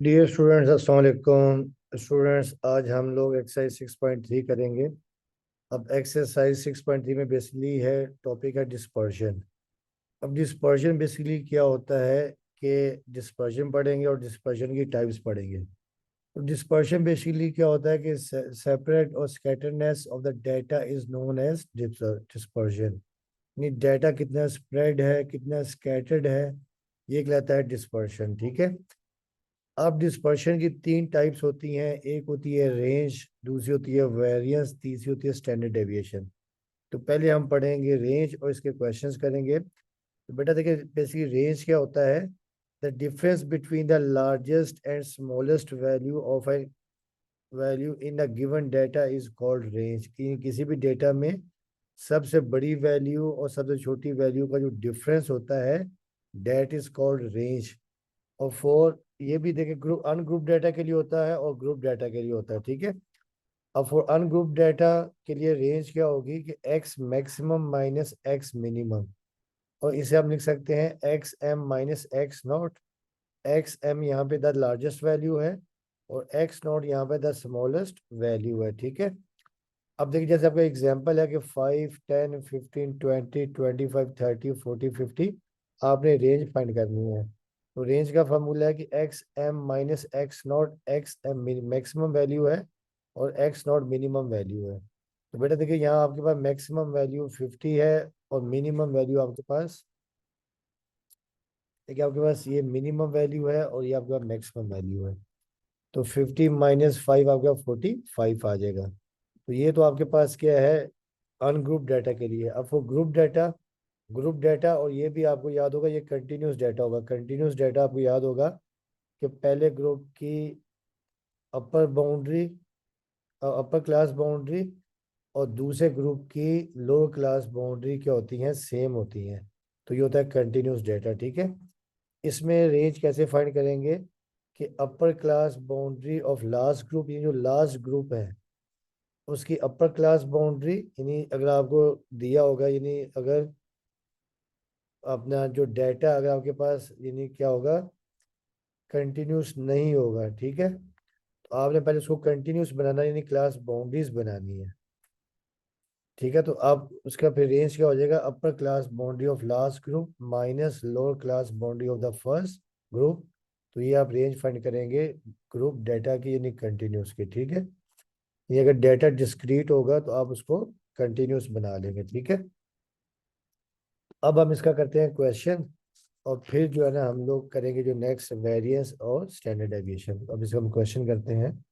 Dear students, अस्सलाम वालेकुम। Students, आज हम लोग एक्सरसाइज 6.3 करेंगे। अब एक्सरसाइज 6.3 में बेसिकली है, टॉपिक है डिस्पर्शन। अब डिस्पर्शन बेसिकली क्या होता है कि डिस्पर्शन पढ़ेंगे और डिस्पर्शन की टाइप्स पढ़ेंगे। तो डिस्पर्शन बेसिकली क्या होता है कि सेपरेट और scatterness of the data is known as dispersion. यानी डाटा कितना स्प्रेड है, कितना स्कैटर्ड है, ये कहलाता है डिस्पर्शन। ठीक है। अब डिस्पर्शन की तीन टाइप्स होती हैं। एक होती है रेंज, दूसरी होती है वेरिएंस, तीसरी होती है स्टैंडर्ड डेविएशन। तो पहले हम पढ़ेंगे रेंज और इसके क्वेश्चंस करेंगे। तो बेटा देखिए, बेसिकली रेंज क्या होता है? The difference between the largest and smallest value of A value in a given data is called range. कि किसी भी डेटा में सबसे बड़ी वैल्यू और सबसे छोटी वैल्यू का जो डिफरेंस होता है, दैट इज कॉल्ड रेंज। और फोर, ये भी देखिए, ग्रुप अनग्रुप डाटा के लिए होता है और ग्रुप डाटा के लिए होता है। ठीक है। अब फॉर अनग्रुप डाटा के लिए रेंज क्या होगी कि x maximum minus x minimum. और इसे हम लिख सकते हैं x m minus x naught. X m यहाँ पे द लार्जेस्ट वैल्यू है और एक्स नॉट यहाँ पे द स्मॉलेस्ट वैल्यू है। ठीक है। अब देखिए, जैसे आपका एग्जांपल है कि 5, 10, 15, 20, 25, 30, 40, 50 आपने रेंज फाइंड करनी है। तो रेंज का फॉर्मूला है कि x m minus x naught. X m maximum value है और एक्स नॉट मिनिमम वैल्यू है। तो बेटा देखिए, यहाँ आपके पास मैक्सिमम वैल्यू 50 है और मिनिमम वैल्यू आपके पास, देखिए आपके पास ये मिनिमम वैल्यू है और ये आपके पास मैक्सिमम वैल्यू है। तो 50 - 5 आपके पास 45 आ जाएगा। तो ये तो आपके पास क्या है, अनग्रुप डाटा के लिए। अब वो ग्रुप डाटा और ये भी आपको याद होगा, ये कंटिन्यूस डाटा होगा। कंटिन्यूस डाटा आपको याद होगा कि पहले ग्रुप की अपर बाउंड्री, अपर क्लास बाउंड्री और दूसरे ग्रुप की लोअर क्लास बाउंड्री क्या होती हैं, सेम होती हैं। तो ये होता है कंटिन्यूस डाटा। ठीक है। इसमें रेंज कैसे फाइंड करेंगे कि upper class boundary of last group, ये जो लास्ट ग्रुप है उसकी अपर क्लास बाउंड्री, यानी अगर आपको दिया होगा, यानी अगर अपना जो डाटा अगर आपके पास यानी क्या होगा, कंटिन्यूस नहीं होगा। ठीक है। तो आपने पहले उसको कंटिन्यूस बनाना, यानी क्लास बाउंड्रीज बनानी है। ठीक है। तो आप उसका फिर रेंज क्या हो जाएगा, upper class boundary of last group minus lower class boundary of the first group. तो ये आप रेंज फाइंड करेंगे ग्रुप डाटा की, यानी कंटिन्यूस की। ठीक है। ये अगर डाटा डिस्क्रीट होगा तो आप उसको कंटिन्यूस बना लेंगे। ठीक है। अब हम इसका करते हैं क्वेश्चन और फिर जो है ना हम लोग करेंगे जो नेक्स्ट वेरिएंस और स्टैंडर्ड डेविएशन। अब इसका हम क्वेश्चन करते हैं।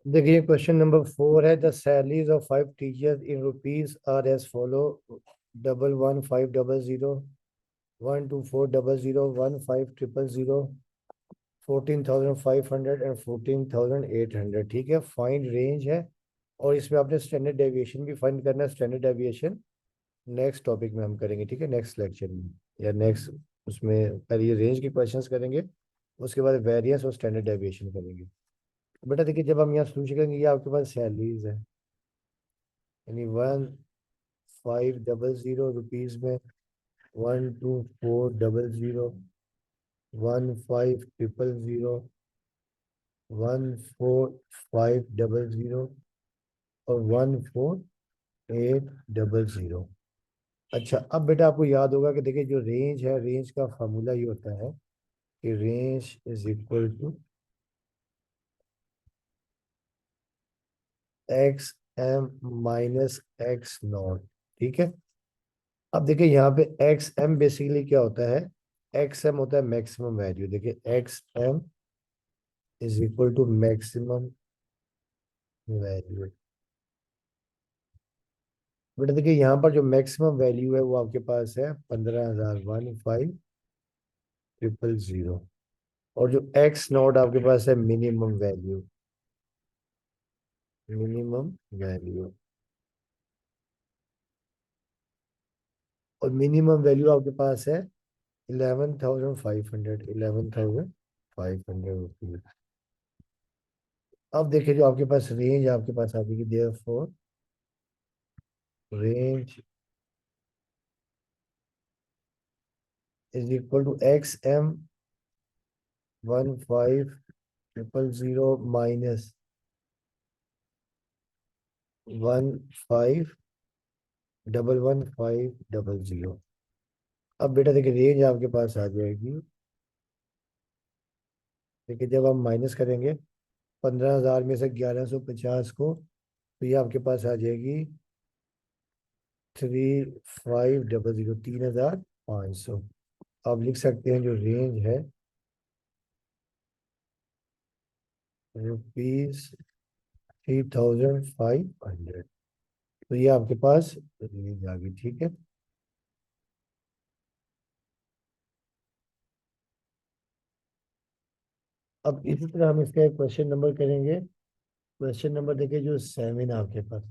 देखिए, क्वेश्चन नंबर 4 है, the salaries of 5 teachers in rupees are as follow: 111500, 12400, 15300, 14,500 and 14,800। ठीक है। फाइंड रेंज है और इसमें आपने स्टैंडर्ड डेविएशन भी फाइंड करना है। स्टैंडर्ड डेविएशन नेक्स्ट टॉपिक में हम करेंगे। ठीक है, नेक्स्ट लेक्चर में या नेक्स्ट उसमें पहले ये रेंज के क्वेश्चंस करेंगे, उसके बाद वेरिएंस और स्टैंडर्ड डेविएशन करेंगे। बेटा देखिए, जब हम यहाँ सोच करेंगे, ये आपके पास सैलरीज है, यानी 1500 रुपीज में 12400, 15300, 14500 और 14800। अच्छा, अब बेटा आपको याद होगा कि देखिए जो रेंज है, रेंज का फार्मूला ये होता है कि range is equal to x m minus x naught. ठीक है। अब देखिए यहाँ पे एक्स एम बेसिकली क्या होता है, एक्स एम होता है मैक्सिमम वैल्यू। देखिए x m is equal to maximum value. बेटा देखिए, यहाँ पर जो मैक्सिमम वैल्यू है वो आपके पास है 15,000, 15,000। और जो एक्स नॉट आपके पास है मिनिमम वैल्यू, मिनिमम वैल्यू। और मिनिमम वैल्यू आपके पास है 11,500, 11,500 रुपीज। अब देखिए, जो आपके पास रेंज आपके पास आ जाएगी, therefore range is equal to XM 1500 minus 151500। अब बेटा देखिए रेंज आपके पास आ जाएगी। देखिए जब हम माइनस करेंगे 15,000 में से 1150 को, तो ये आपके पास आ जाएगी 3500, 3,500। आप लिख सकते हैं जो रेंज है ₹3,500। तो ये आपके पास रेंज आ गई, ठीक है। अब इसी तरह हम इसका एक क्वेश्चन नंबर करेंगे। क्वेश्चन नंबर देखिए जो 7 आपके पास,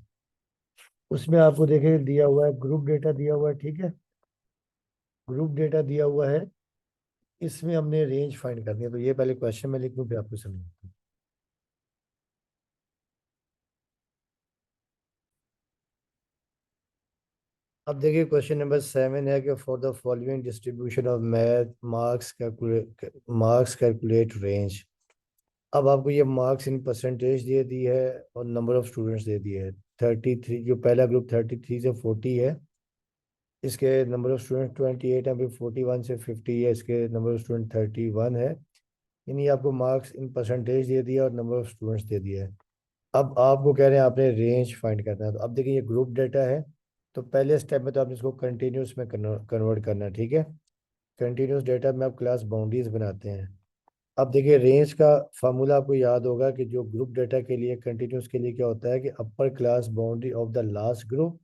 उसमें आपको देखिए दिया हुआ है, ग्रुप डेटा दिया हुआ है, ठीक है। ग्रुप डेटा दिया हुआ है, इसमें हमने रेंज फाइंड करनी है। तो ये पहले क्वेश्चन में लिख दूं फिर आपको समझाता हूँ। अब देखिए क्वेश्चन नंबर 7 है कि for the following distribution of math marks calculate range. अब आपको ये मार्क्स इन परसेंटेज दे दी है और नंबर ऑफ स्टूडेंट्स दे दिए है। 33, जो पहला ग्रुप 33 से 40 है, इसके नंबर ऑफ स्टूडेंट 28 है। फिर 41 से 50 है, इसके नंबर ऑफ स्टूडेंट 31 है। यानी आपको मार्क्स इन परसेंटेज दे दिया और नंबर ऑफ स्टूडेंट्स दे दिया है। अब आपको कह रहे हैं आपने रेंज फाइंड करना है। तो अब देखिए ये ग्रुप डेटा है, तो पहले स्टेप में तो आपने इसको कंटिन्यूस में कन्वर्ट करना है, ठीक है। कंटिन्यूस डेटा में आप क्लास बाउंड्रीज बनाते हैं। अब देखिए रेंज का फार्मूला आपको याद होगा कि जो ग्रुप डेटा के लिए कंटिन्यूस के लिए क्या होता है कि upper class boundary of the last group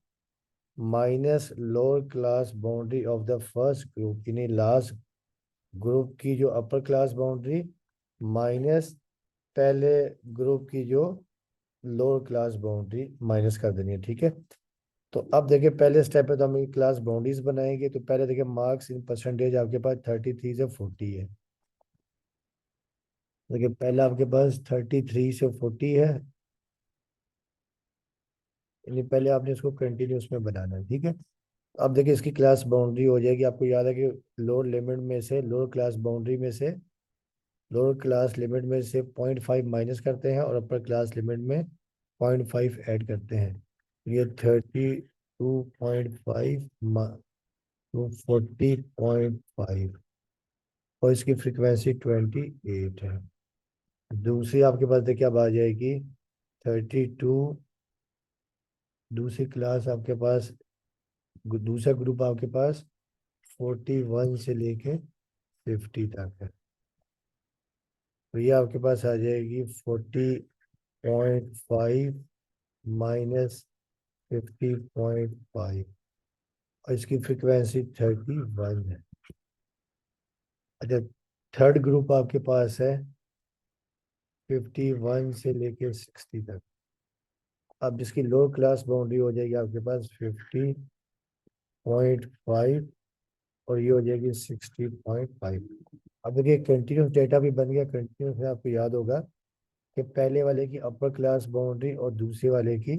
minus lower class boundary of the first group, यानी लास्ट ग्रुप की जो अपर क्लास बाउंड्री माइनस पहले ग्रुप की जो लोअर क्लास बाउंड्री माइनस कर देनी है, ठीक है। तो अब देखिए पहले स्टेप पे तो हम क्लास बाउंड्रीज बनाएंगे। तो पहले देखिए मार्क्स इन परसेंटेज आपके पास 33 से 40 है। देखिए पहला आपके पास 33 से 40 है, यानी पहले आपने इसको कंटिन्यूस में बनाना है, ठीक है। अब देखिए इसकी क्लास बाउंड्री हो जाएगी। आपको याद है कि लोअर लिमिट में से लोअर क्लास बाउंड्री में से लोअर क्लास लिमिट में से 0.5 माइनस करते हैं और अपर क्लास लिमिट में 0.5 ऐड करते हैं। ये 32.5 टू 40.5, और इसकी फ्रीक्वेंसी 28 है। दूसरी आपके पास देखिए अब आ जाएगी 32। दूसरी क्लास आपके पास, दूसरा ग्रुप आपके पास 41 से लेके 50 तक है। तो ये आपके पास आ जाएगी 40.5 माइनस 50.5, और इसकी फ्रीक्वेंसी 31 है। अच्छा, थर्ड ग्रुप आपके पास है 51 से लेके 60 तक। अब जिसकी लो क्लास बाउंड्री हो जाएगी आपके पास 50.5, और ये हो जाएगी 60.5। अब देखिए कंटिन्यूस डेटा भी बन गया। कंटिन्यूस में आपको याद होगा कि पहले वाले की अपर क्लास बाउंड्री और दूसरे वाले की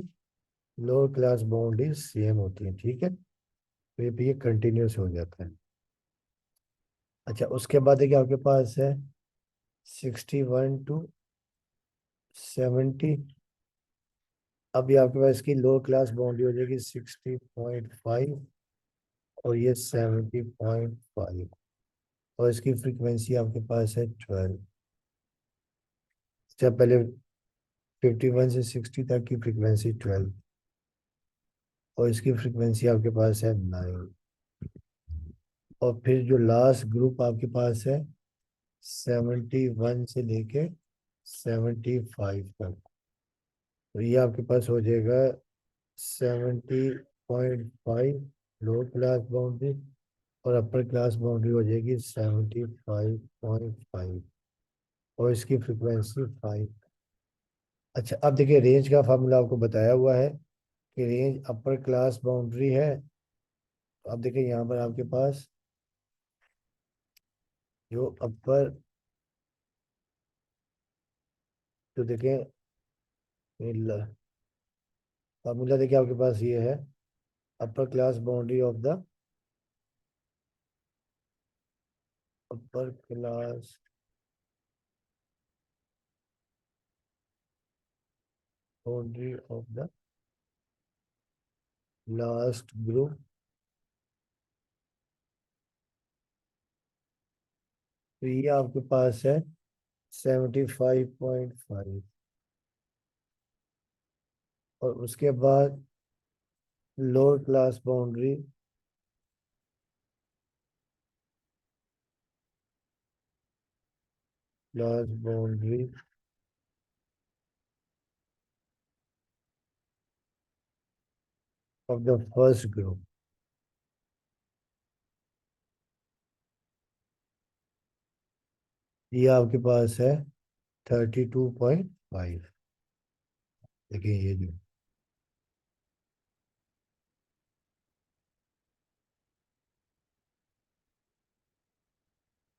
लोअर क्लास बाउंड्री सेम होती है, ठीक है। तो ये कंटिन्यूस हो जाता है। अच्छा, उसके बाद देखिए आपके पास है 61 टू 70। अभी आपके पास इसकी लोअर क्लास बाउंड्री हो जाएगी 60.5, और ये 70.5, और इसकी फ्रीक्वेंसी आपके पास है 12। अच्छा, पहले 51 से 60 तक की फ्रीक्वेंसी 12, और इसकी फ्रीक्वेंसी आपके पास है 9। और फिर जो लास्ट ग्रुप आपके पास है 71 से लेके 75 तक, तो ये आपके पास हो जाएगा 70.5 लोअर क्लास बाउंड्री, और अपर क्लास बाउंड्री हो जाएगी 75.5, और इसकी फ्रीक्वेंसी 5। अच्छा, अब देखिए रेंज का फार्मूला आपको बताया हुआ है कि रेंज अपर क्लास बाउंड्री है। तो अब देखिए यहाँ पर आपके पास जो अपर, जो देखें फार्मूला देखिए आपके पास ये है, upper class boundary of the upper class boundary of the last group, तो ये आपके पास है 75.5। और उसके बाद lower class boundary, class boundary of the first group, ये आपके पास है 32.5। देखिए ये जो,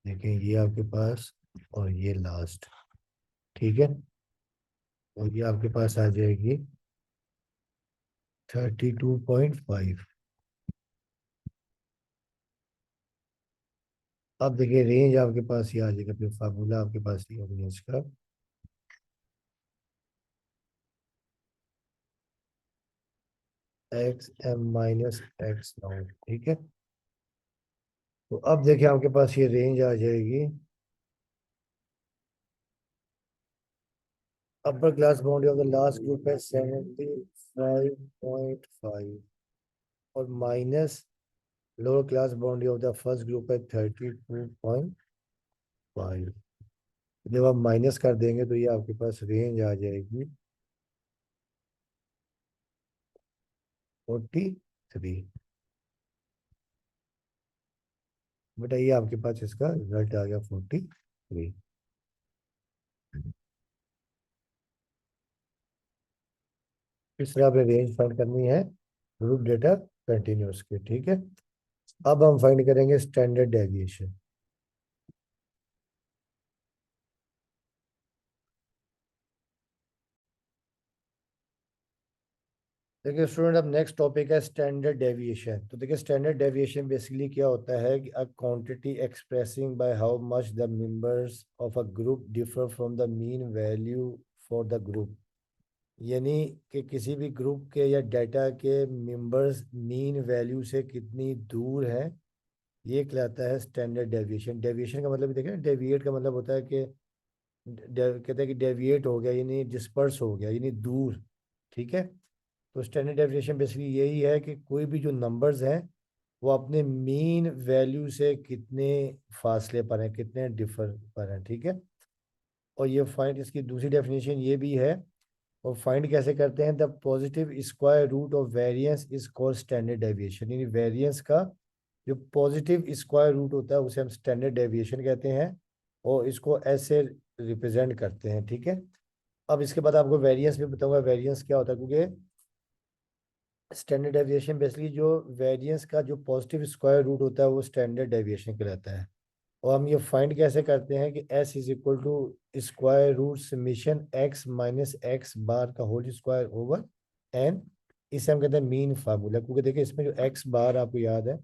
देखिए ये आपके पास, और ये लास्ट, ठीक है। और ये आपके पास आ जाएगी 32.5। अब देखिए रेंज आपके पास ये आ जाएगा, फिर फार्मूला आपके पास ये होगा रेंज का। X m minus x naught, ठीक है। तो अब देखिए आपके पास ये रेंज आ जाएगी, upper class boundary of the last group है 75.5, और minus lower class boundary of the first group है 32.5। जब आप माइनस कर देंगे तो ये आपके पास रेंज आ जाएगी 43। बेटा ये आपके पास इसका रिजल्ट आ गया 43। इस तरह आपने रेंज फाइंड करनी है ग्रुप डेटा कंटिन्यूस के, ठीक है। अब हम फाइंड करेंगे स्टैंडर्ड डेविएशन। देखिए स्टूडेंट, अब नेक्स्ट टॉपिक है स्टैंडर्ड डेविएशन। तो देखिए स्टैंडर्ड डेविएशन बेसिकली क्या होता है कि a quantity expressing by how much the members of a group differ from the mean value for the group. यानी कि किसी भी ग्रुप के या डाटा के मेंबर्स मीन वैल्यू से कितनी दूर है, ये कहलाता है स्टैंडर्ड डेविएशन। डेविएशन का मतलब देखिए, डेविएट का मतलब होता है कि कहते हैं कि डेविएट हो गया यानी डिस्पर्स हो गया यानी दूर, ठीक है। तो स्टैंडर्ड डेविएशन बेसिकली यही है कि कोई भी जो नंबर्स हैं वो अपने मीन वैल्यू से कितने फासले पर हैं, कितने डिफर पर हैं, ठीक है। और ये फाइंड, इसकी दूसरी डेफिनेशन ये भी है। और फाइंड कैसे करते हैं, the positive square root of variance is called standard deviation. यानी वेरिएंस का जो पॉजिटिव स्क्वायर रूट होता है उसे हम स्टैंडर्ड डेविएशन कहते हैं, और इसको ऐसे रिप्रेजेंट करते हैं, ठीक है। अब इसके बाद आपको वेरिएंस भी बताऊंगा वेरिएंस क्या होता है, क्योंकि स्टैंडर्ड डेविएशन बेसिकली जो वेरिएंस का जो पॉजिटिव स्क्वायर रूट होता है वो स्टैंडर्ड डेविएशन कहलाता है। और हम ये फाइंड कैसे करते हैं कि s is equal to square root summation x minus x bar का होल स्क्वायर ओवर n। इसे हम कहते हैं मीन फार्मूला, क्योंकि देखिए इसमें जो x बार आपको याद है,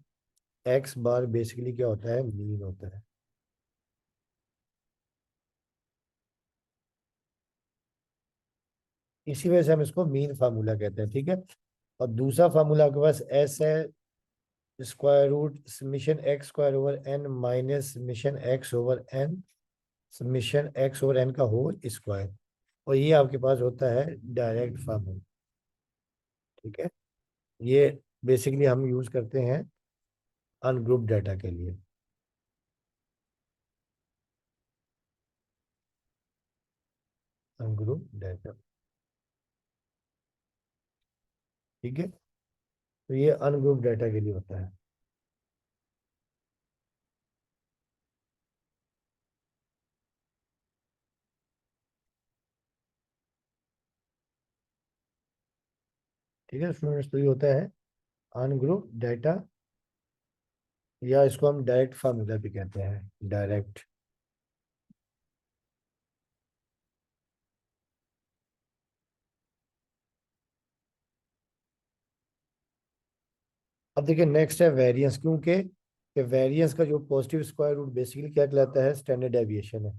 x बार बेसिकली क्या होता है, मीन होता है। इसी वजह से हम इसको मीन फार्मूला कहते हैं, ठीक है। और दूसरा फार्मूला आपके पास s है, square root summation x square over n minus summation x over n, summation x over n का होल स्क्वायर। और ये आपके पास होता है डायरेक्ट फार्मूला, ठीक है। ये बेसिकली हम यूज करते हैं अनग्रुप डाटा के लिए। अनग्रुप डाटा, ठीक है। तो ये अनग्रुप डाटा के लिए होता है, ठीक है स्टूडेंट्स। तो ये होता है अनग्रुप डाटा, या इसको हम डायरेक्ट फार्मूला भी कहते हैं, डायरेक्ट। अब देखिए नेक्स्ट है वेरिएंस, क्योंकि कि वेरिएंस का जो पॉजिटिव स्क्वायर रूट बेसिकली क्या कहलाता है, स्टैंडर्ड डेविएशन है।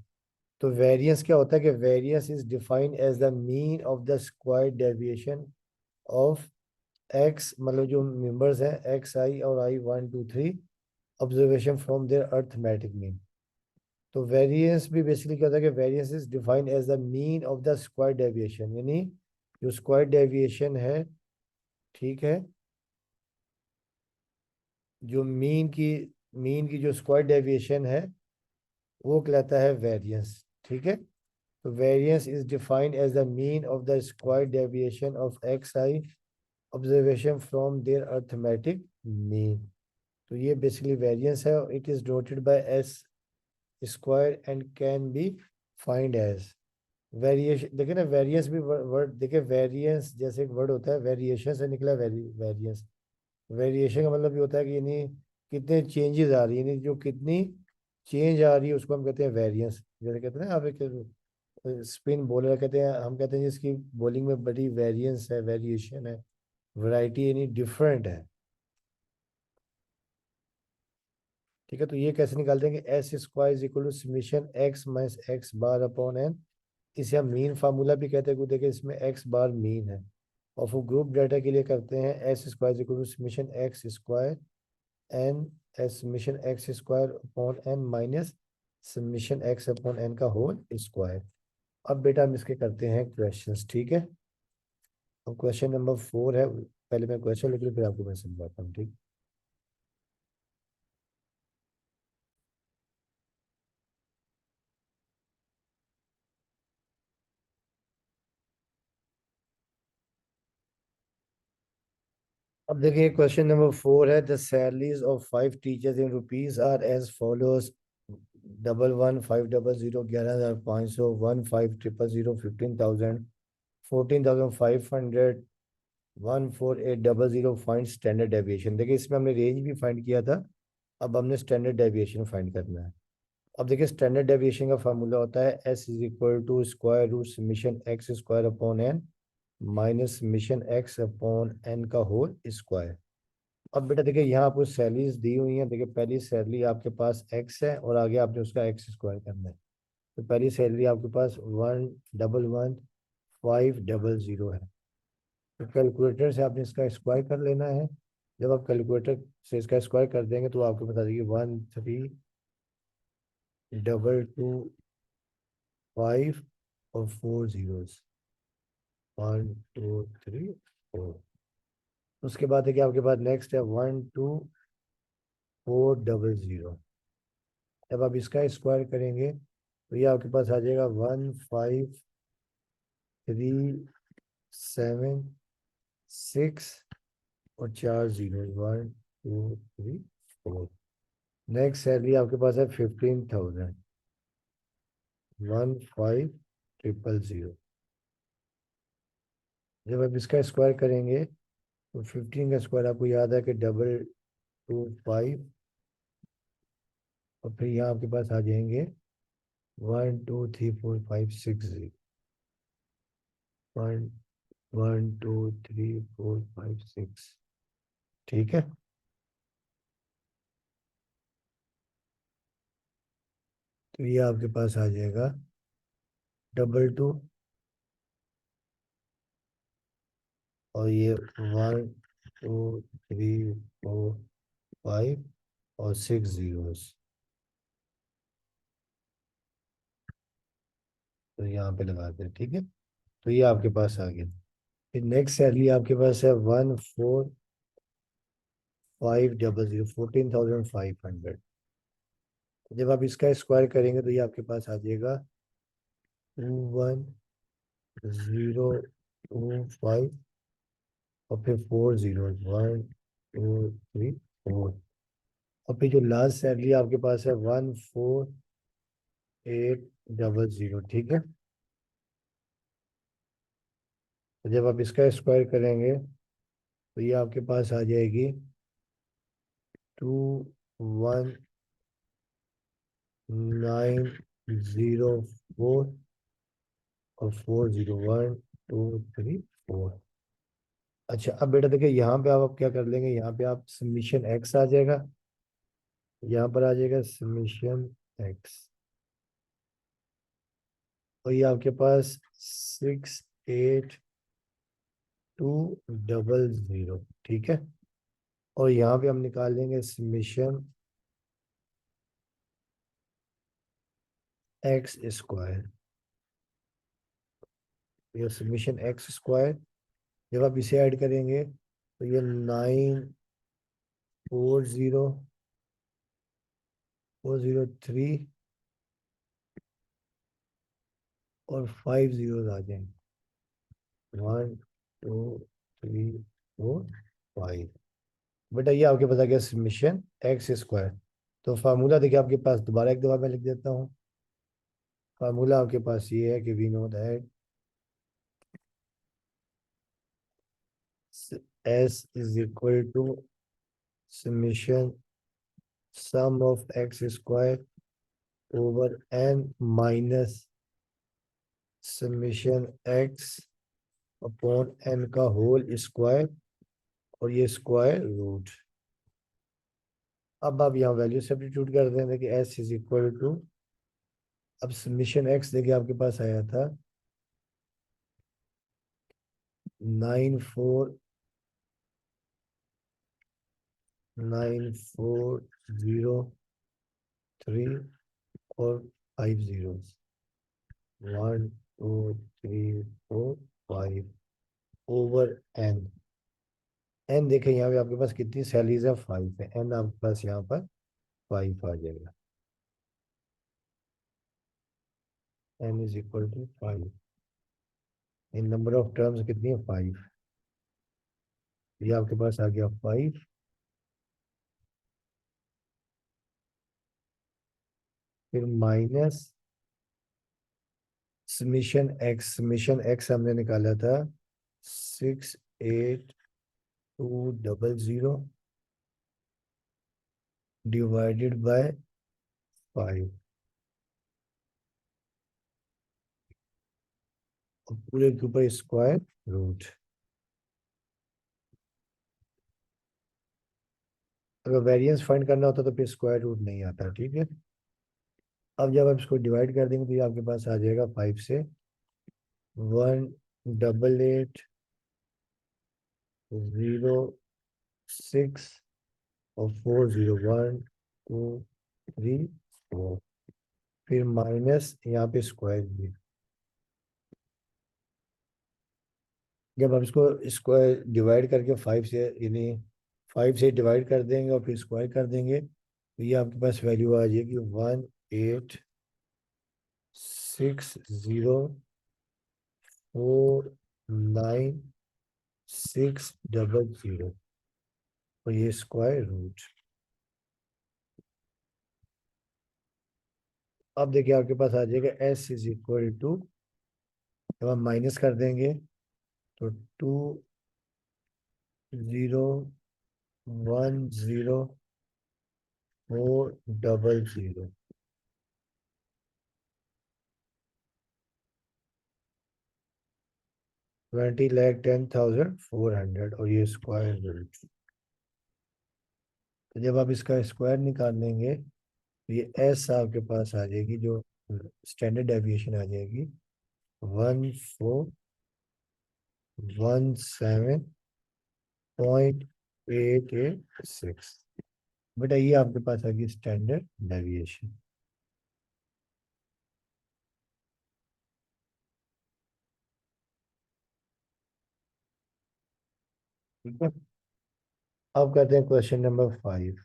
तो वेरिएंस क्या होता है कि variance is defined as the mean of the square deviation of x, मतलब जो मेंबर्स हैं एक्स आई और i 1 2 3 observation from their arithmetic mean. तो वेरिएंस भी बेसिकली क्या होता है कि variance is defined as the mean of the square deviation, यानी जो स्क्वायर डेविएशन है, ठीक है, जो मीन की जो स्क्वायर डेविएशन है वो कहलाता है वेरिएंस, ठीक है। तो variance is defined as the mean of the square deviation of x i observation from their arithmetic mean. तो ये बेसिकली वेरिएंस है, it is doted by s square and can be find as variation. देखिए ना, variance भी word देखिए, variance जैसे एक word होता है, वेरिएशन से निकला वेरिएंस। वेरिएशन का मतलब ये होता है कि यानी कितने चेंजेस आ रही है, यानी जो कितनी चेंज आ रही है उसको हम कहते हैं वेरिएंस। जैसे कहते हैं ना, आप एक स्पिन बॉलर कहते हैं, हम कहते हैं जिसकी बॉलिंग में बड़ी वेरिएंस है, वेरिएशन है, वैरायटी यानी डिफरेंट है, ठीक है। तो ये कैसे निकालते हैं कि s square is equal to summation x minus x bar upon n. इसे हम मीन फार्मूला भी कहते हैं, क्योंकि देखिए इसमें एक्स बार मीन है। और फिर ग्रुप डाटा के लिए करते हैं s square is equal to summation x square n s summation x square upon n minus summation x upon n का होल स्क्वायर। अब बेटा हम इसके करते हैं क्वेश्चंस, ठीक है। अब क्वेश्चन नंबर 4 है, पहले मैं क्वेश्चन लिख लूँ फिर आपको मैं समझाता हूँ, ठीक। अब देखिए क्वेश्चन नंबर 4 है, the salaries of 5 teachers in rupees are as follows: 111500 11,500 1500 15,000 14,500 14800। Find standard deviation. देखिए इसमें हमने रेंज भी फाइंड किया था, अब हमने स्टैंडर्ड डेविएशन फाइंड करना है। अब देखिए स्टैंडर्ड डेविएशन का फार्मूला होता है s is equal to square root summation x square upon n minus summation x upon n का होल स्क्वायर। अब बेटा देखिए यहाँ आपको सैलरीज दी हुई हैं, देखिए पहली सैलरी आपके पास एक्स है और आगे आपने उसका एक्स स्क्वायर करना है। तो पहली सैलरी आपके पास 1,11,500 है। तो कैलकुलेटर से आपने इसका स्क्वायर कर लेना है। जब आप कैलकुलेटर से इसका स्क्वायर कर देंगे तो आपको बता देगी 13,225 और 4 जीरोस, 1 2 3 4। उसके बाद है कि आपके पास नेक्स्ट है 1,2400। जब आप इसका स्क्वायर करेंगे तो ये आपके पास आ जाएगा 1,537,6 और 4 जीरो, 1 2 3 4। नेक्स्ट सैलरी आपके पास है 15,000 15,000। जब आप इसका स्क्वायर करेंगे तो 15 का स्क्वायर आपको याद है कि 225, और फिर यहाँ आपके पास आ जाएंगे 1 2 3 4 5 6 0, 1 1 2 3 4 5 6, ठीक है। तो ये आपके पास आ जाएगा 2 2 और ये 1 2 3 4 5 और 6 जीरोस। तो यहाँ पे लगाते हैं, ठीक है। तो ये आपके पास आ गया। फिर नेक्स्ट सैलरी आपके पास है 1,4500, 14,500। जब आप इसका स्क्वायर करेंगे तो ये आपके पास आ जाएगा 21,025 और फिर 4 जीरो, 1 2 3 4। और फिर जो लास्ट सैलरी आपके पास है 1,4800, ठीक है। तो जब आप इसका स्क्वायर करेंगे तो ये आपके पास आ जाएगी 21,904 और 4 जीरो, 1 2 3 4। अच्छा अब बेटा देखिए यहाँ पे आप क्या कर लेंगे, यहाँ पे आप समीशन एक्स आ जाएगा यहाँ पर आ जाएगा समीशन एक्स, और ये आपके पास 68200, ठीक है। और यहाँ पे हम निकाल लेंगे समीशन एक्स स्क्वायर, ये समीशन एक्स स्क्वायर। जब आप इसे ऐड करेंगे तो ये 940403 और 5 जीरो आ जाएंगे, 1 2 3 4 5। बेटा ये आपके पास आ गया समीशन एक्स स्क्वायर। तो फार्मूला देखिए आपके पास, दोबारा एक दफा मैं लिख देता हूँ। फार्मूला आपके पास ये है कि we know that s is equal to summation sum of x square over n minus summation x upon n का होल स्क्वायर, और ये स्क्वायर रूट। अब आप यहाँ वैल्यू सब्स्टिट्यूट कर दें कि एस इज इक्वल टू, अब समीशन एक्स देखिए आपके पास आया था 949003 और 50, 1 2 3 4 5 ओवर एन। एन देखें यहाँ पे आपके पास कितनी सैलरीज है, 5 है। एन आपके पास यहाँ पर 5 आ जाएगा। N is equal to 5, n number of terms कितनी है, 5। ये आपके पास आ गया 5, फिर माइनस समीशन एक्स हमने निकाला था 68200 डिवाइडेड बाय 5, और पूरे के ऊपर स्क्वायर रूट। अगर वेरिएंस फाइंड करना होता तो फिर स्क्वायर रूट नहीं आता, ठीक है। अब जब आप इसको डिवाइड कर देंगे तो ये आपके पास आ जाएगा 5 से 18806 और 40, 1 2 3 4, फिर माइनस यहाँ पे स्क्वायर भी। जब आप इसको स्क्वायर डिवाइड करके 5 से, यानी 5 से डिवाइड कर देंगे और फिर स्क्वायर कर देंगे तो ये आपके पास वैल्यू आ जाएगी 186049600, और ये स्क्वायर रूट। अब देखिए आपके पास आ जाएगा एस इज इक्वल टू, जब हम माइनस कर देंगे तो 2010400 20,10,400, और ये स्क्वायर रूट। तो जब आप इसका स्क्वायर निकालेंगे तो ये एस आपके पास आ जाएगी, जो स्टैंडर्ड डेविएशन आ जाएगी 1417.886। बेटा ये आपके पास आ गई स्टैंडर्ड डेविएशन, ठीक है। अब करते हैं क्वेश्चन नंबर 5।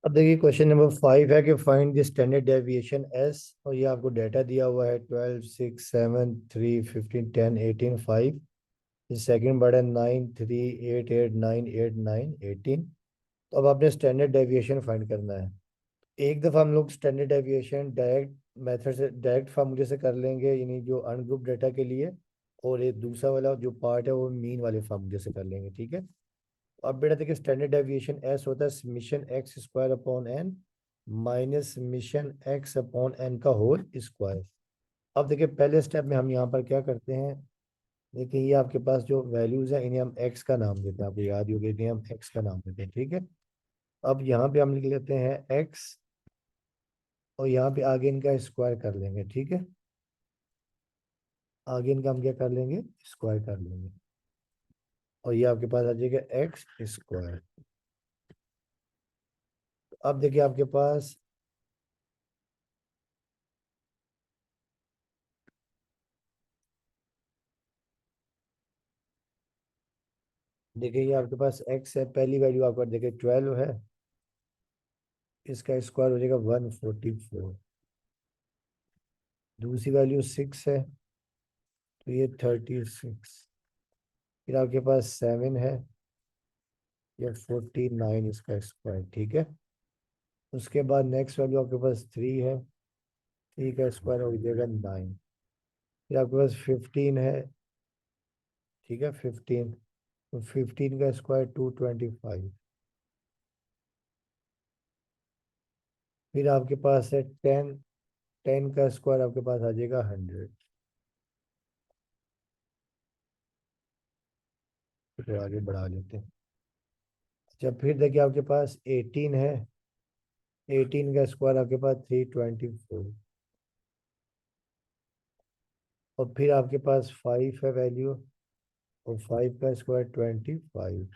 अब देखिए क्वेश्चन नंबर 5 है कि find the standard deviation S, और ये आपको डाटा दिया हुआ है 12 6 7 3 15 10 18 5। सेकंड वर्ड है 9 3 8 8 9 8 9 18। तो अब आपने स्टैंडर्ड डेविएशन फाइंड करना है। एक दफ़ा हम लोग स्टैंडर्ड डेविएशन डायरेक्ट मेथड से, डायरेक्ट फार्मूले से कर लेंगे, यानी जो अनग्रुप डाटा के लिए, और एक दूसरा वाला जो पार्ट है वो मीन वाले फार्मूले से कर लेंगे, ठीक है। अब बेटा देखिए स्टैंडर्ड डेविएशन एस होता है summation x square upon n minus summation x upon n का होल स्क्वायर। अब देखिए पहले स्टेप में हम यहाँ पर क्या करते हैं, देखिए ये आपके पास जो वैल्यूज है इन्हें हम एक्स का नाम देते हैं, आपको याद ही होगा इन्हें हम एक्स का नाम देते हैं, ठीक है। अब यहाँ पे हम लिख लेते हैं एक्स, और यहाँ पे आगे इनका स्क्वायर कर लेंगे, ठीक है। आगे इनका हम क्या कर लेंगे, स्क्वायर कर लेंगे, और ये आपके पास आ जाएगा एक्स स्क्वायर। अब देखिए आपके पास देखिए ये आपके पास एक्स है, पहली वैल्यू आपका देखिए 12 है, इसका स्क्वायर हो जाएगा 144। दूसरी वैल्यू 6 है, तो ये 36। फिर आपके पास 7 है, ये 49 इसका स्क्वायर, ठीक है। उसके बाद नेक्स्ट वैल्यू आपके पास 3 है, 3 का स्क्वायर हो जाएगा 9। फिर आपके पास 15 है, ठीक है 15, तो 15 का स्क्वायर 225। फिर आपके पास है 10, 10 का स्क्वायर आपके पास आ जाएगा 100। तो आगे बढ़ा लेते हैं। अच्छा फिर देखिए आपके पास 18 है, 18 का स्क्वायर आपके पास 324। और फिर आपके पास 5 है वैल्यू, और 5 का स्क्वायर 25।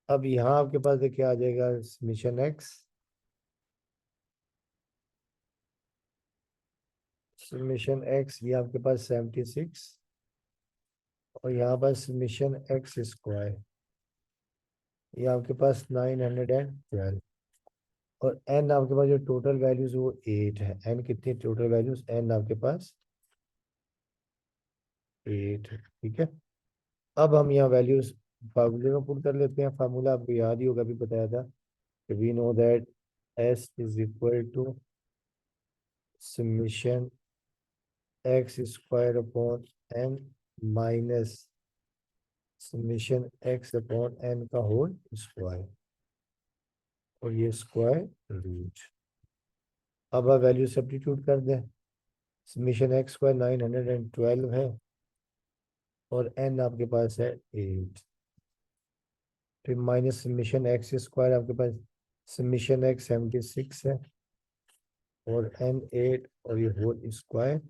अब यहाँ आपके पास देखिए आ जाएगा समीशन एक्स, समीशन एक्स ये आपके पास 76, और यहाँ पर समीशन एक्स स्क्वायर ये आपके पास 912। और एन आपके पास जो टोटल वैल्यूज वो 8 है। एन कितनी टोटल वैल्यूज, एन आपके पास 8 है, ठीक है। अब हम यहाँ वैल्यूज फार्मूले में पुट कर लेते हैं। फार्मूला आपको याद ही होगा, अभी बताया था कि we know that s is equal to summation x square upon n minus summation x upon n का होल स्क्वायर, और ये स्क्वायर रूट। अब आप वैल्यू सब्स्टिट्यूट कर दें। समीशन एक्स स्क्वायर 912 है, और एन आपके पास है 8। फिर माइनस समीशन एक्स स्क्वायर आपके पास समीशन एक्स 76 है, और एन 8, और ये होल स्क्वायर,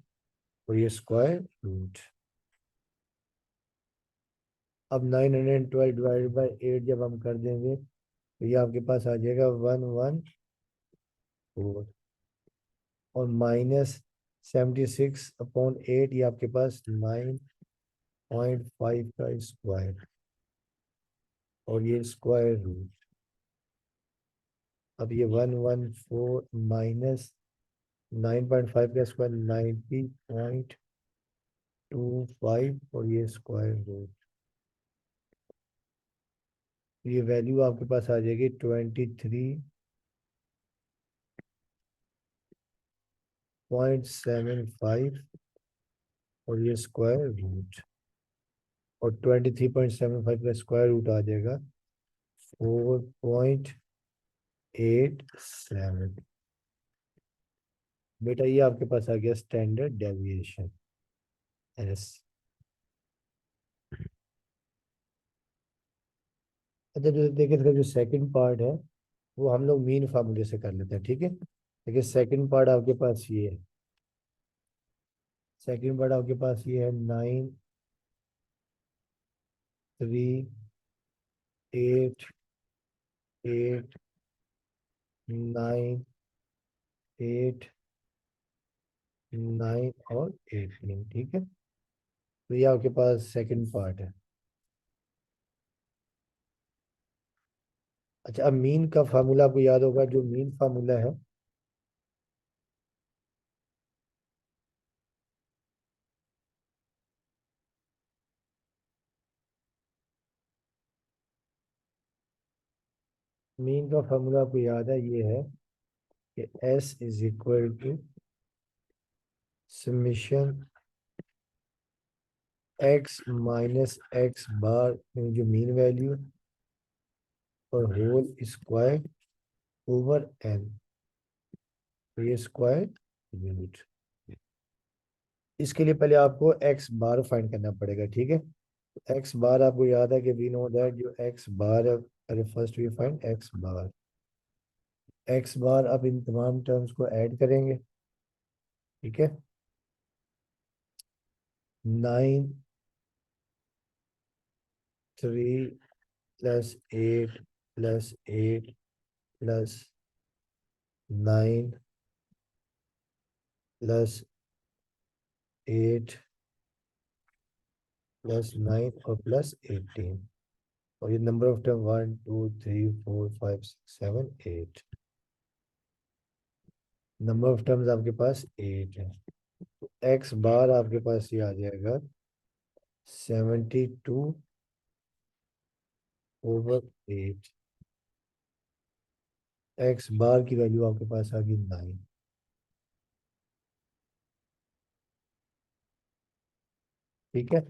और ये स्क्वायर रूट। अब 912 डिवाइडेड बाई 8 जब हम कर देंगे तो ये आपके पास आ जाएगा 114, और माइनस 76 अपॉन 8 ये आपके पास 9.5 का स्क्वायर, और ये स्क्वायर रूट। अब ये 114 माइनस 9.5 का स्क्वायर 90.25, और ये स्क्वायर रूट। ये वैल्यू आपके पास आ जाएगी 23.75, और ये स्क्वायर रूट। और 23.75 का स्क्वायर रूट आ जाएगा 4.87। बेटा ये आपके पास आ गया स्टैंडर्ड डेविएशन एस। अच्छा जो देखिए इसका जो सेकंड पार्ट है वो हम लोग मीन फार्मूले से कर लेते हैं, ठीक है। देखिए सेकंड पार्ट आपके पास ये है, सेकंड पार्ट आपके पास ये है 9, 3, 8, 8, 9, 8, 9 और 18, ठीक है। तो ये आपके पास सेकंड पार्ट है। अच्छा अब मीन का फार्मूला आपको याद होगा, जो मीन फार्मूला है मीन का फार्मूला आपको याद है, ये है कि S is equal to summation x minus x bar जो मीन वैल्यू और होल स्क्वायर ओवर एन। ये स्क्वायर रूट। इसके लिए पहले आपको एक्स बार फाइंड करना पड़ेगा, ठीक है। एक्स बार आपको याद है कि वी नो दैट जो एक्स बार है, पहले first we find x bar. X bar अब इन तमाम टर्म्स को ऐड करेंगे, ठीक है। 9 3 +8 +8 +9 +8 +9 और +18। और ये number of term 1 2 3 4 5 6 7 8। Number of terms आपके पास 8 है। तो एक्स बार आपके पास ये आ जाएगा 72/8। एक्स बार की वैल्यू आपके पास आ गई 9, ठीक है।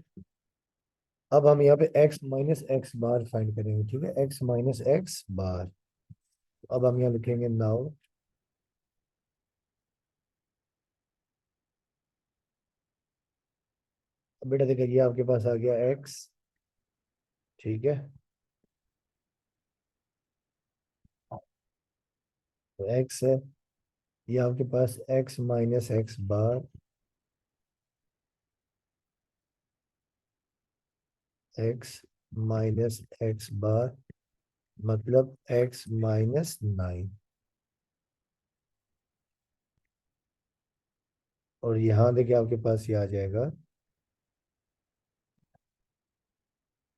अब हम यहाँ पे x माइनस एक्स बार फाइंड करेंगे, ठीक है। x minus x bar. अब हम यहाँ लिखेंगे नाउ बेटा देखिए ये आपके पास आ गया x, ठीक है। तो x है, ये आपके पास x माइनस एक्स बार, x माइनस एक्स बार मतलब x माइनस 9। और यहाँ देखिए आपके पास ये आ जाएगा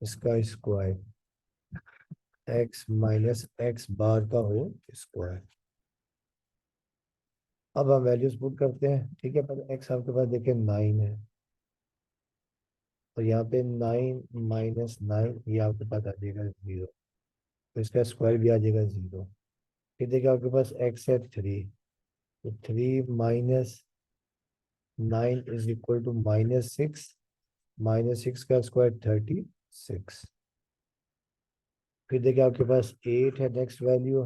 इसका square, x minus x bar का होल स्क्वायर। अब हम वैल्यूज पुट करते हैं, ठीक है। पहले x आपके पास देखिए 9 है, और यहाँ पे 9 माइनस 9 ये आपके पास आ जाएगा 0। तो इसका स्क्वायर भी आ जाएगा 0। फिर देखिए आपके पास x है 3, तो 3 माइनस 9 इज इक्वल टू -6। -6 का स्क्वायर 36। फिर देखिए आपके पास 8 है नेक्स्ट वैल्यू,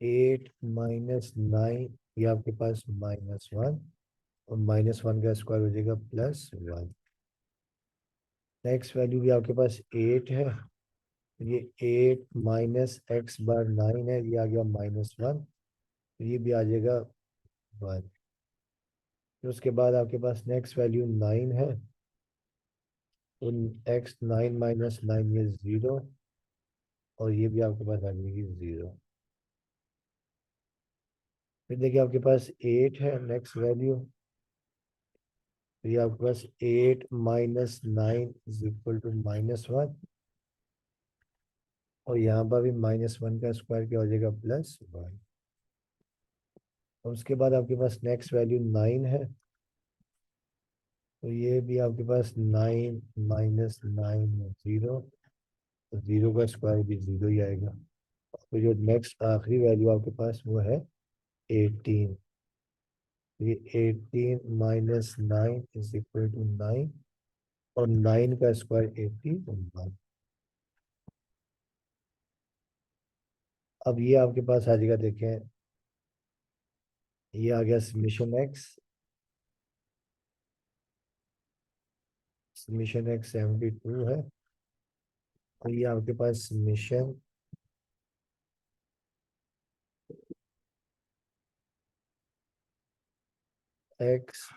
8 माइनस 9 ये आपके पास -1, और -1 का स्क्वायर हो जाएगा +1। नेक्स्ट वैल्यू भी आपके पास 8 है, ये 8 माइनस एक्स बार 9 है, ये आ गया -1, ये भी आ जाएगा 1। फिर उसके बाद आपके पास नेक्स्ट वैल्यू 9 है, तो एक्स 9 माइनस 9 ये 0, और ये भी आपके पास आ जाएगी 0। फिर देखिए आपके पास 8 है नेक्स्ट वैल्यू, तो ये आपके पास 8 माइनस 9 इज इक्वल टू -1, और यहाँ पर भी -1 का स्क्वायर क्या हो जाएगा +1। और उसके बाद आपके पास नेक्स्ट वैल्यू 9 है, तो ये भी आपके पास 9 माइनस 9 0, तो 0 का स्क्वायर भी 0 ही आएगा। तो जो नेक्स्ट आखिरी वैल्यू आपके पास वो है 18। ये 18 माइनस 9 इज इक्वल टू 9, और 9 का स्क्वायर 81। अब ये आपके पास आ जाएगा, देखें ये आ गया समीशन एक्स, समीशन एक्स 72 है, और ये आपके पास summation x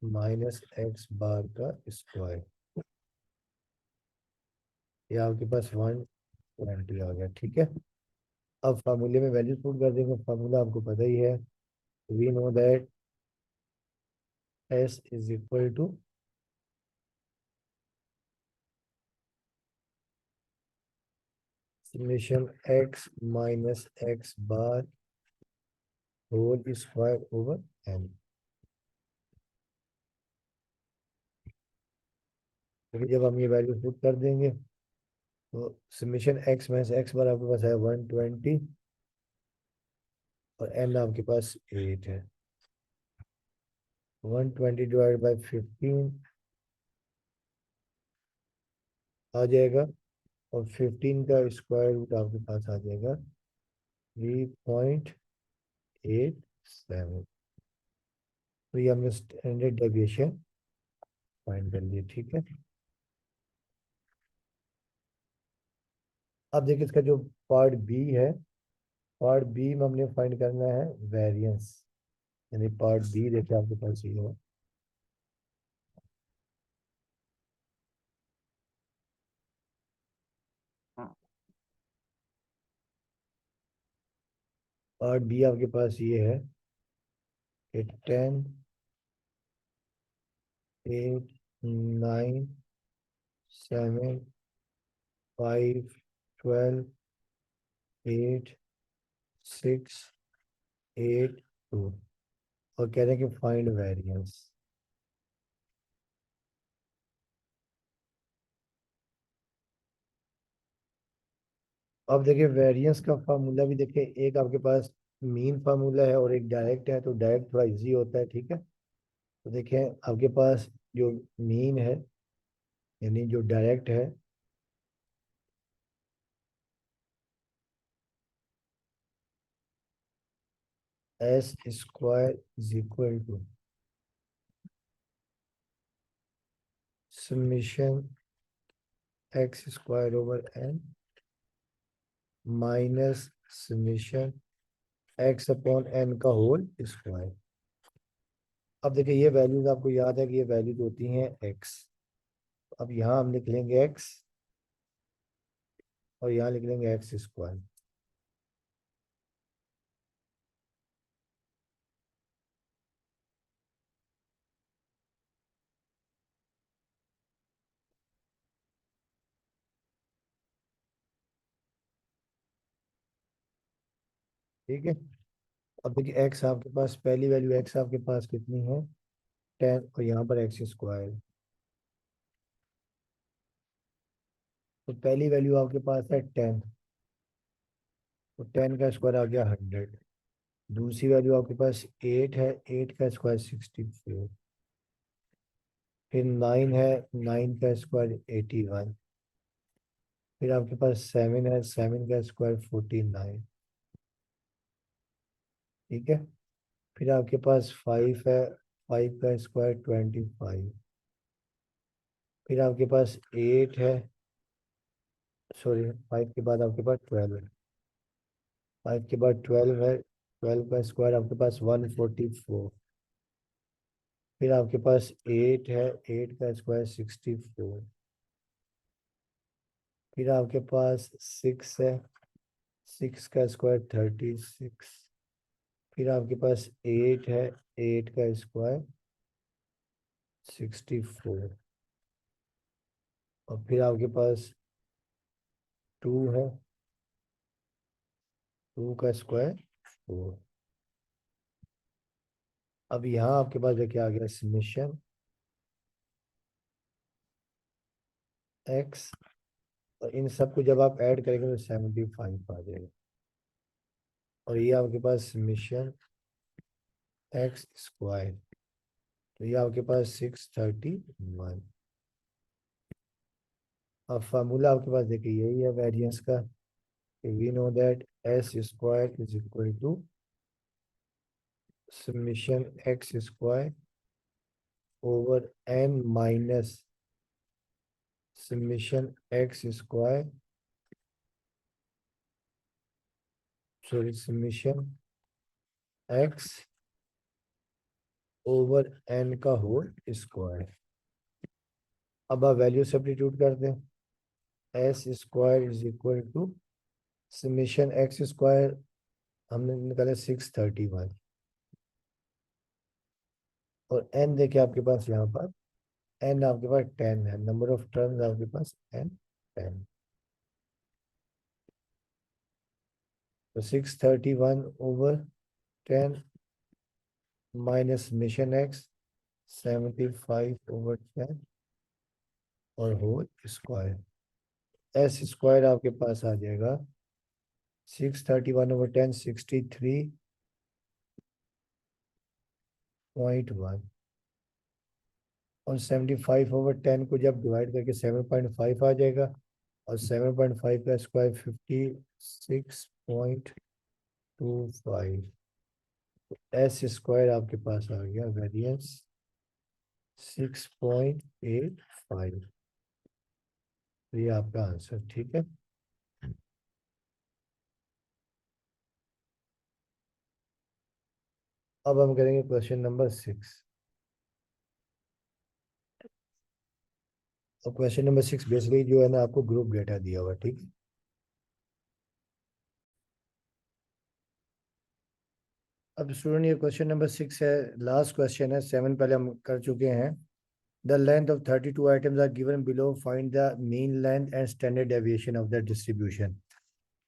minus x bar का स्क्वायर, ये आपके पास 120 आ गया, ठीक है। अब फार्मूले में वैल्यू पुट कर देंगे, फार्मूला आपको पता ही है। We know that s is equal to summation x minus x bar whole square over n. क्योंकि जब हम ये वैल्यू पुट कर देंगे, तो summation x minus x bar आपके पास है 120, और एन आपके पास 8 है। 120 डिवाइड बाई 15 आ जाएगा, और 15 का स्क्वायर रूट आपके पास आ जाएगा 3.86। 7। तो ये हमने स्टैंडर्ड डेविएशन फाइंड कर लिए, ठीक है। अब देखिए इसका जो पार्ट बी है, पार्ट बी में हमने फाइंड करना है वेरिएंस, यानी पार्ट बी देखिए आपके पास ये है। पार्ट बी आपके पास ये है कि 10, 8, 9, 7, 5, 12, 8, 6, 8, 2, और कह रहे हैं कि फाइंड वेरिएंस। अब देखिए वेरिएंस का फार्मूला भी देखिए, एक आपके पास मीन फार्मूला है और एक डायरेक्ट है, तो डायरेक्ट थोड़ा इजी होता है, ठीक है। तो देखिए आपके पास जो मीन है, यानी जो डायरेक्ट है, s square is equal to summation x square over n minus summation x upon n का होल स्क्वायर। अब देखिए ये वैल्यूज आपको याद है कि ये वैल्यूज होती हैं एक्स। अब यहाँ हम लिख लेंगे एक्स और यहाँ लिख लेंगे एक्स स्क्वायर। ठीक है। अब देखिए एक्स आपके पास, पहली वैल्यू एक्स आपके पास कितनी है, 10, और यहाँ पर एक्स स्क्वायर। तो पहली वैल्यू आपके पास है 10, तो 10 का स्क्वायर आ गया 100। दूसरी वैल्यू आपके पास 8 है, 8 का स्क्वायर 64। फिर 9 है, 9 का स्क्वायर 81। फिर आपके पास 7 है, 7 का स्क्वायर 49। ठीक है। फिर आपके पास 5 है, 5 का स्क्वायर 25। फिर आपके पास 8 है, सॉरी 5 के बाद आपके पास 12 है, 5 के बाद 12 है, 12 का स्क्वायर आपके पास 144। फिर आपके पास 8 है, 8 का स्क्वायर 64। फिर आपके पास 6 है, 6 का स्क्वायर 36। फिर आपके पास 8 है, 8 का स्क्वायर 64। और फिर आपके पास 2 है, 2 का स्क्वायर 4। अब यहाँ आपके पास देखिए आ गया समेशन एक्स, और इन सबको जब आप ऐड करेंगे तो 75 आ जाएगा। और ये आपके पास समेशन एक्स स्क्वायर, तो ये आपके पास 631। अब फार्मूला आपके पास देखिए यही है वेरिएंस का, we know that s square is equal to summation x square over n minus summation x square, sorry summation x over n का होल स्क्वायर। अब आप वैल्यू सब्स्टिट्यूट कर दें, s square is equal to summation x square हमने निकाला 631, और N देखिए आपके पास यहाँ पर, एन आपके पास 10 है, नंबर ऑफ टर्म्स आपके पास एन 10। तो 631 over 10 minus summation X 75 over 10 और होल स्क्वायर। एस स्क्वायर आपके पास आ जाएगा 631 ओवर 10 63.1, और 75 ओवर 10 को जब डिवाइड करके 7.5 आ जाएगा, और 7.5 का स्क्वायर 56.25। तो एस स्क्वायर आपके पास आ गया वेरिएंस 6.85। तो ये आपका आंसर, ठीक है। अब हम करेंगे क्वेश्चन नंबर 6। और क्वेश्चन नंबर 6 बेसिकली जो है ना, आपको ग्रुप डेटा दिया हुआ है, ठीक है। अब स्टूडेंट, ये क्वेश्चन नंबर 6 है, लास्ट क्वेश्चन है। 7 पहले हम कर चुके हैं। The length of 32 items are given below, find the mean length and standard deviation of the distribution.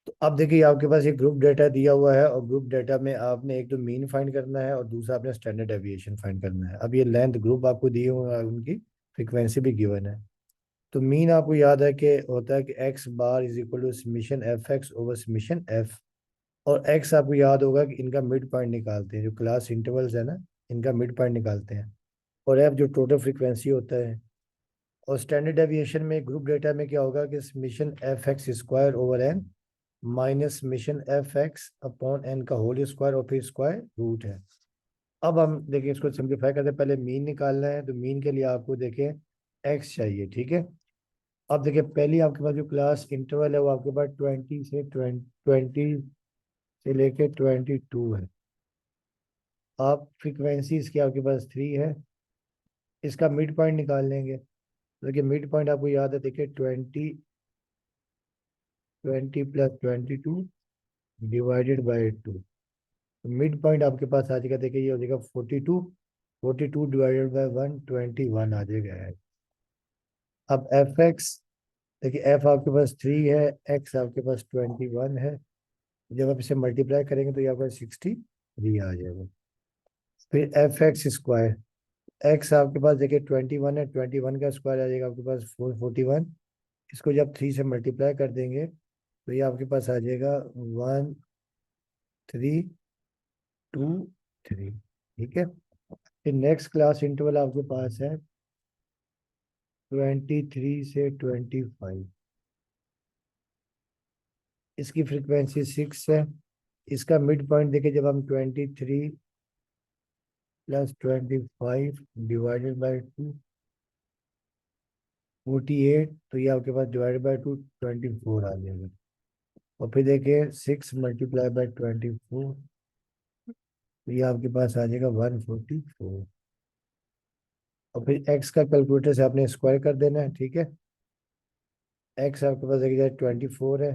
तो अब देखिए, आपके पास एक ग्रुप डेटा दिया हुआ है, और ग्रुप डेटा में आपने एक तो मीन फाइंड करना है और दूसरा आपने स्टैंडर्ड डेविएशन फाइंड करना है। अब ये लेंथ ग्रुप आपको दिए हुए हैं, उनकी फ्रीक्वेंसी भी गिवन है। तो मीन आपको याद है कि होता है कि x bar is equal to summation f x over summation f. और एक्स आपको याद होगा कि इनका मिड पॉइंट निकालते हैं, जो क्लास इंटरवल्स है ना, इनका मिड पॉइंट निकालते हैं। और एफ जो टोटल फ्रीक्वेंसी होता है। और स्टैंडर्ड डेविएशन में ग्रुप डेटा में क्या होगा कि summation f x square over n minus summation f x upon n का होल स्क्वायर और फिर स्क्वायर रूट है। अब हम देखिए, इसको सिंप्लीफाई करते हैं। पहले मीन निकालना है, तो मीन के लिए आपको देखें एक्स चाहिए, ठीक है। अब देखिए, पहली आपके पास जो क्लास इंटरवल है वो आपके पास 20 से लेके 22 है। आप फ्रीक्वेंसी इसकी आपके पास 3 है। इसका मिड पॉइंट निकाल लेंगे। देखिए, मिड पॉइंट आपको याद है, देखिए 20 plus 22 divided by 2। Mid point आपके पास आ जाएगा, देखिए ये हो जाएगा 42। 42 डिवाइडेड बाई 121 आ जाएगा। अब एफ एक्स, देखिए एफ आपके पास 3 है, एक्स आपके पास 21 है। जब आप इसे मल्टीप्लाई करेंगे तो ये आपका 63 आ जाएगा। फिर एफ एक्स स्क्वायर, एक्स आपके पास देखिए 21 है, 21 का स्क्वायर आ जाएगा आपके पास 441। इसको जब 3 से मल्टीप्लाई कर देंगे तो ये आपके पास आ जाएगा 1323, ठीक है। फिर नेक्स्ट क्लास इंटरवल आपके पास है 23 से 25। इसकी फ्रीक्वेंसी 6 है। इसका मिड पॉइंट देखिए, जब हम 23 प्लस 25 डिवाइडेड बाई 2 48, तो ये आपके पास डिवाइडेड बाई 2 24 आ जाएगा। और फिर देखिए 6 मल्टीप्लाई बाई 24, तो ये आपके पास आ जाएगा 144। और फिर एक्स का कैलकुलेटर से आपने स्क्वायर कर देना है, ठीक है। एक्स आपके पास देखिए 24 है,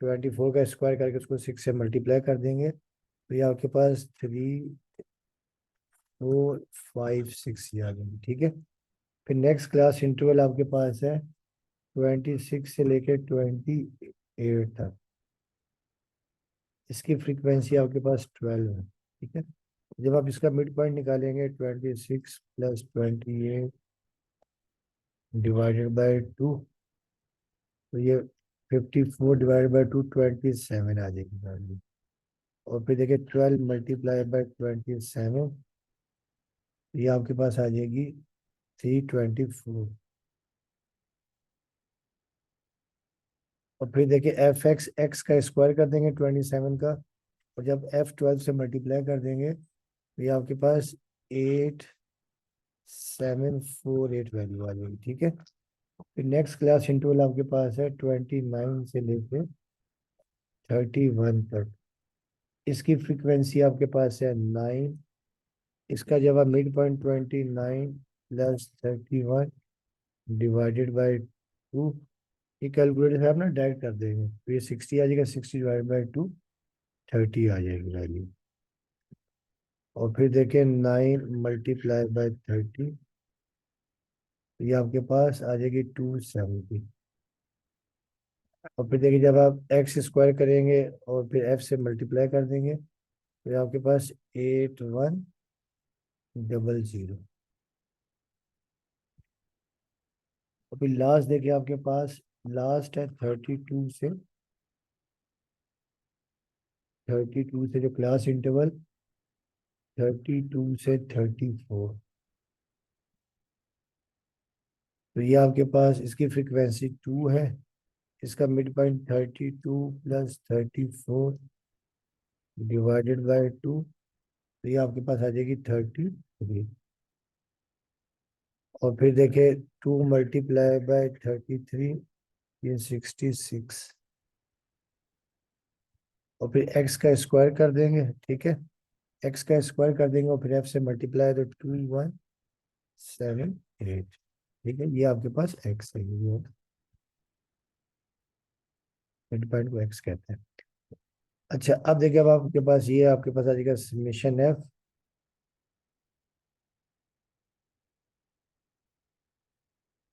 24 का स्क्वायर करके उसको 6 से मल्टीप्लाई कर देंगे, तो ये आपके पास 3456 आ जाएंगे, ठीक है। फिर नेक्स्ट क्लास इंटरवल आपके पास है 26 से लेकर 28 तक। इसकी फ्रीक्वेंसी आपके पास 12 है, ठीक है। जब आप इसका मिड पॉइंट निकालेंगे 26 प्लस 28 डिवाइडेड बाई 2, तो ये 54 डिवाइडेड बाई 2 27 आ जाएगी वैल्यू। और फिर देखिए 12 मल्टीप्लाई बाई 27, ये आपके पास आ जाएगी 324। और फिर देखिए एफ एक्स, एक्स का स्क्वायर कर देंगे 27 का, और जब F12 से मल्टीप्लाई कर देंगे तो ये आपके पास 8748 वैल्यू आ जाएगी, ठीक है। फिर नेक्स्ट क्लास इंटरवल आपके पास है 29 से लेके 31 तक। इसकी फ्रीक्वेंसी आपके पास है 9। इसका जब आप mid point 29 plus 31 divided by 2, ये कैलकुलेटर से आप ना डायरेक्ट कर देंगे, तो ये 60 आ जाएगा। 60 डिवाइड बाई 2 30 आ जाएगी वैल्यू। और फिर देखिए 9 मल्टीप्लाई बाई 30, तो ये आपके पास आ जाएगी 270। और फिर देखिए, जब आप एक्स स्क्वायर करेंगे और फिर एफ से मल्टीप्लाई कर देंगे तो ये आपके पास 8100। और फिर लास्ट देखिए, आपके पास लास्ट है 32 से जो क्लास इंटरवल 32 से 34, तो ये आपके पास इसकी फ्रीक्वेंसी 2 है। इसका mid point 32 plus 34 divided by 2, तो ये आपके पास आ जाएगी 33। और फिर देखे 2 मल्टीप्लाई बाय 33, ये 66। और फिर x का स्क्वायर कर देंगे, ठीक है। x का स्क्वायर कर देंगे और फिर f से मल्टीप्लाई, तो 2178। ठीक है, ये आपके पास x है, ये मिड पॉइंट को x कहते हैं। अच्छा, अब देखिए, अब आपके पास ये आपके पास आ जाएगा समेशन f।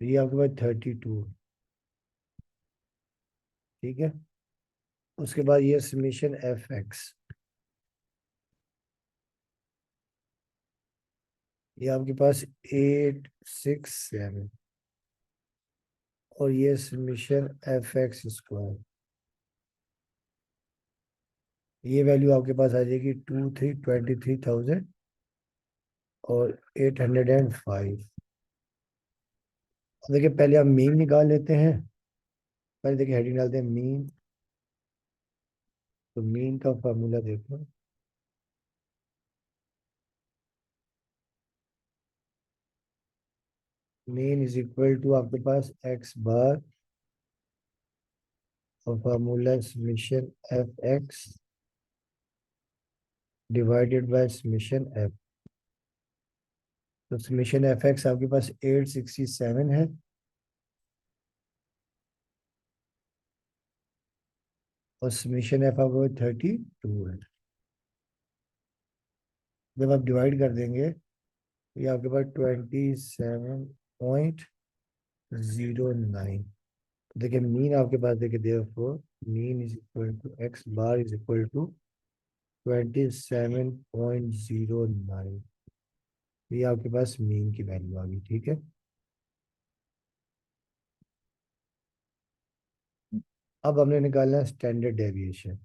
ये आपके पास 32, ठीक है। उसके बाद ये समेशन एफ एक्स, ये आपके पास 867। और ये समेशन एफ एक्स स्क्वायर, ये वैल्यू आपके पास आ जाएगी 23,23,000 और 805। देखिए, पहले हम मीन निकाल लेते हैं। पहले देखिए हेडिंग डालते हैं मीन। तो मीन का फार्मूला देखो, मीन इज इक्वल टू आपके पास एक्स बार और formula summation f x divided by summation F. तो समेशन एफ एक्स आपके पास 867 है, और समेशन एफ आपके पास 32 है। जब आप डिवाइड कर देंगे तो ये आपके पास 27.09। देखिए मीन आपके पास, देखिए therefore mean is equal to x bar is equal to 27.09। ये आपके पास मीन की वैल्यू आ गई, ठीक है। अब हमने निकालना है स्टैंडर्ड डेविएशन।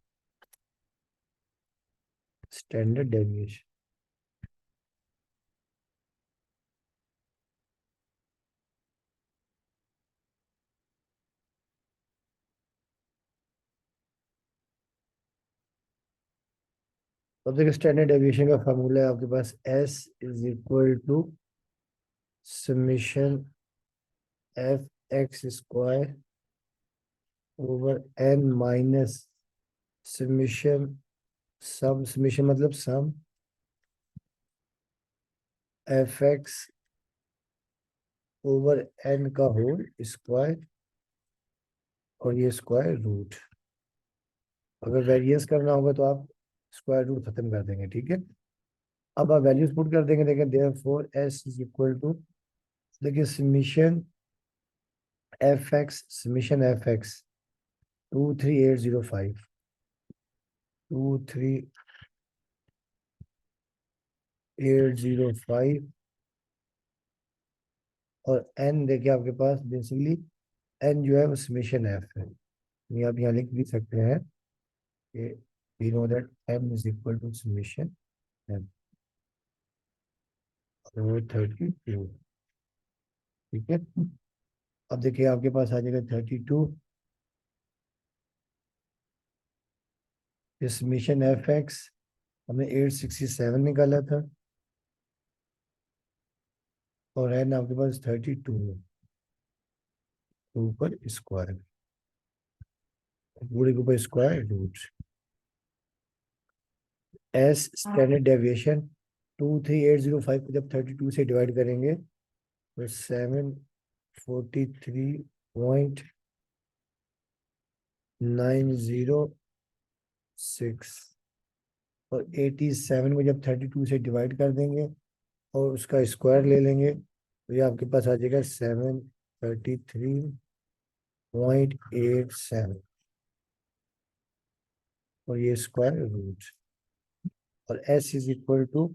स्टैंडर्ड डेविएशन, अब देखिए स्टैंडर्ड डेविएशन का फार्मूला है आपके पास s is equal to summation f x square over n minus summation, sum summation मतलब sum f x over n का होल स्क्वायर और ये स्क्वायर रूट। अगर वेरिएंस करना होगा तो आप स्क्वायर रूट खत्म कर देंगे, ठीक है। अब आप वैल्यूज पुट कर देंगे, देखें therefore s is equal to, देखिए समेशन एफ एक्स 23805, 23805 और एन देखिए आपके पास बेसिकली एन जो है वो समेशन एफ है। ये आप यहाँ लिख भी सकते हैं कि we know that m is equal to summation m over 32, ठीक है। अब देखिए आपके पास आ जाएगा 32, समेशन एफ एक्स हमने 867 निकाला था और एन आपके पास 32 है, ऊपर स्क्वायर, पूरे के ऊपर square root. S standard deviation 23805 को जब 32 से डिवाइड करेंगे तो 743.906 और 87 को जब 32 से डिवाइड कर देंगे और उसका स्क्वायर ले लेंगे तो ये आपके पास आ जाएगा 733.87 और ये स्क्वायर रूट। और एस इज इक्वल टू,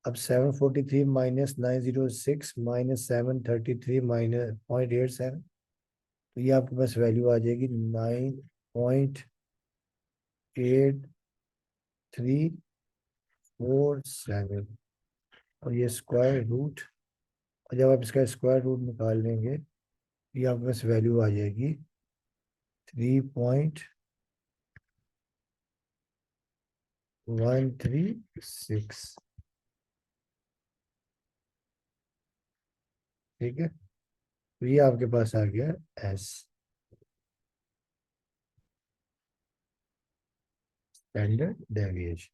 अब 743 माइनस 906 माइनस 733 माइनस 0.87, तो ये आपके पास वैल्यू आ जाएगी 9.8347 और ये स्क्वायर रूट। और जब आप इसका स्क्वायर रूट निकाल लेंगे तो ये आपके पास वैल्यू आ जाएगी 3.136। ठीक है, तो ये आपके पास आ गया एस, स्टैंडर्ड डेविएशन।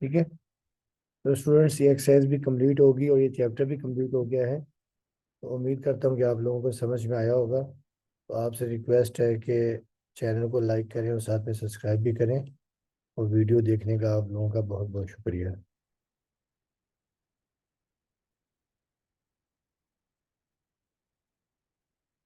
ठीक है, तो स्टूडेंट्स ये एक्सरसाइज भी कंप्लीट होगी और ये चैप्टर भी कंप्लीट हो गया है। तो उम्मीद करता हूँ कि आप लोगों को समझ में आया होगा। तो आपसे रिक्वेस्ट है कि चैनल को लाइक करें और साथ में सब्सक्राइब भी करें, और वीडियो देखने का आप लोगों का बहुत बहुत शुक्रिया।